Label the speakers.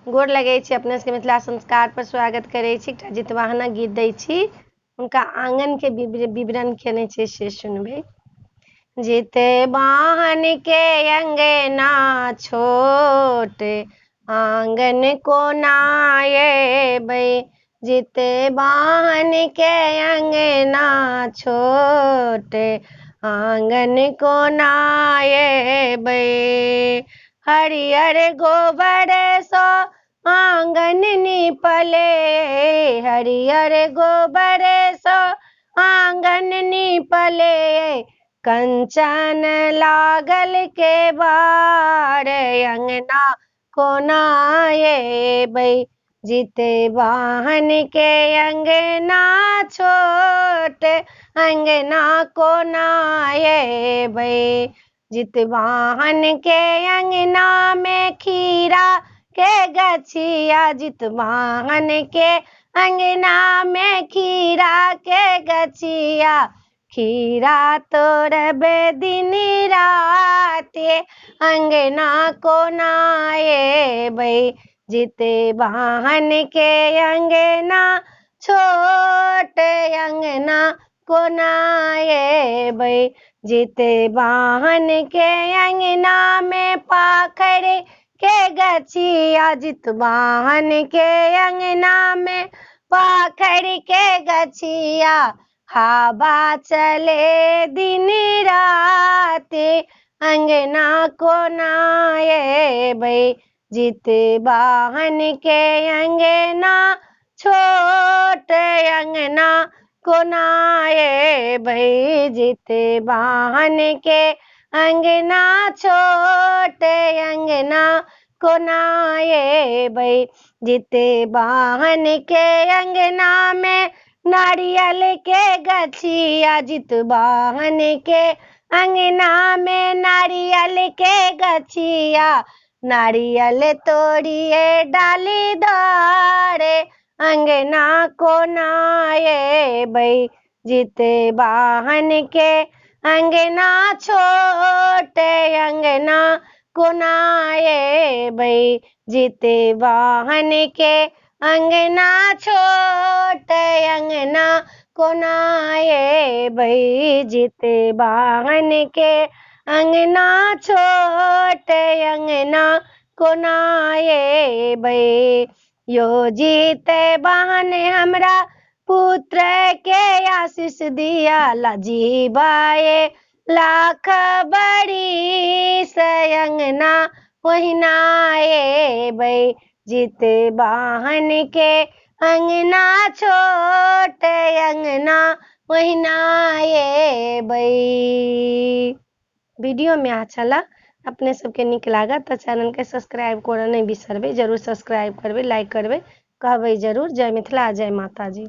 Speaker 1: गोर लगै छी अपने सबके मिथिला संस्कार पर स्वागत करै छी। एकटा जितवाहना गीत दै छी, हुनका आंगन के विवरण केने छै से सुनबै। जितवाहन के अंगना छोट, आंगन कोना अयबै। जितवाहन के अंगना छोट, आंगन कोना अयबै। हरियर गोबर सँ आंगन नीपले, हरियर गोबर सँ आंगन नीपले। कंचन लागल केबाड़, अंगना कोना अयबै। जितवाहन के अंगना छोट, अंगना कोना अयबै। जितवाहन के अंगना में खीरा के गछिया, जितवाहन के अंगना में खीरा के गछिया। खीरा तोड़बे दिन राति, अंगना कोना अयबै। जितवाहन के अंगना छोट, अंगना कोना अयबै। जितवाहन के अंगना में पाखर के गछिया, जितवाहन के अंगना में पाखर के गछिया। हवा चले दिन राति, अंगना कोना अयबै। जितवाहन के अंगना छोट, अंगना कोना अयबै। जितवाहन के अंगना छोट, अंगना कोना अयबै। जितवाहन के अंगना में नारियल के गछिया, जितवाहन के अंगना में नारियल के गछिया। नारियल तोड़िए डाली धारे, अंगना कोना अयबै। जितवाहन के अंगना छोट, अंगना कोना अयबै। जितवाहन के अंगना छोट, अंगना कोना अयबै। जितवाहन के अंगना छोट, अंगना कोना अयबै। यो जितवाहन हमरा पुत्र के आशीष दिया, जीवाए लाख बरिस, अंगना ओहिना अयबै। जितवाहन के अंगना छोट, अंगना ओहिना अयबै। वीडियो में अच्छा लगा, अपने सबके नीक लागत तऽ चैनल के सब्सक्राइब करऽ नहीं बिसरबै। जरूर सब्सक्राइब करबै, लाइक करबै, कहबै जरूर। जय मिथिला, जय माता जी।